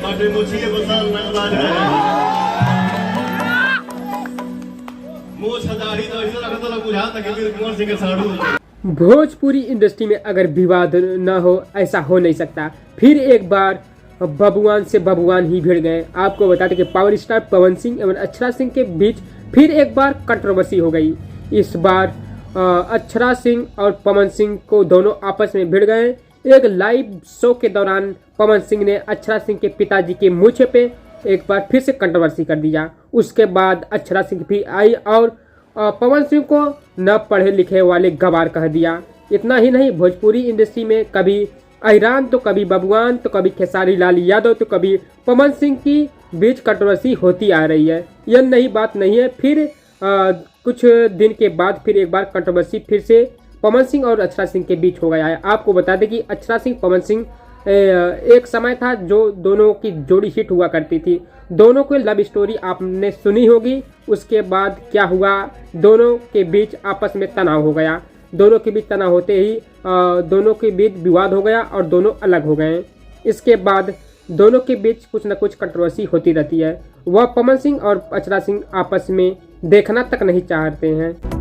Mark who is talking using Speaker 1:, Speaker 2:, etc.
Speaker 1: माटे मुछी के बसाल नगला मोछ दाढ़ी तो ऐसे रखत लग बुझा तक वीर कुंवर सिंह के साड़ू।
Speaker 2: भोजपुरी इंडस्ट्री में अगर विवाद न हो, ऐसा हो नहीं सकता। फिर एक बार बबुआन से बबुआन ही भिड़ गए। आपको बता दें कि पावर स्टार पवन सिंह एवं अक्षरा सिंह के बीच फिर एक बार कंट्रोवर्सी हो गई। इस बार अक्षरा सिंह और पवन सिंह को दोनों आपस में भिड़ गए। एक लाइव शो के दौरान पवन सिंह ने अक्षरा सिंह के पिताजी के मूछे पे एक बार फिर से कंट्रोवर्सी कर दिया। उसके बाद अक्षरा सिंह भी आई और पवन सिंह को न पढ़े लिखे वाले गवार कह दिया। इतना ही नहीं, भोजपुरी इंडस्ट्री में कभी अहिरान तो कभी बबुआन तो कभी खेसारी लाल यादव तो कभी पवन सिंह की बीच कंट्रोवर्सी होती आ रही है। यह नई बात नहीं है। फिर कुछ दिन के बाद फिर एक बार कंट्रोवर्सी फिर से पवन सिंह और अक्षरा सिंह के बीच हो गया है। आपको बता दें कि अक्षरा सिंह पवन सिंह एक समय था जो दोनों की जोड़ी हिट हुआ करती थी। दोनों की लव स्टोरी आपने सुनी होगी। उसके बाद क्या हुआ, दोनों के बीच आपस में तनाव हो गया। दोनों के बीच तनाव होते ही दोनों के बीच विवाद हो गया और दोनों अलग हो गए। इसके बाद दोनों के बीच कुछ न कुछ कंट्रोवर्सी होती रहती है। वह पवन सिंह और अक्षरा सिंह आपस में देखना तक नहीं चाहते हैं।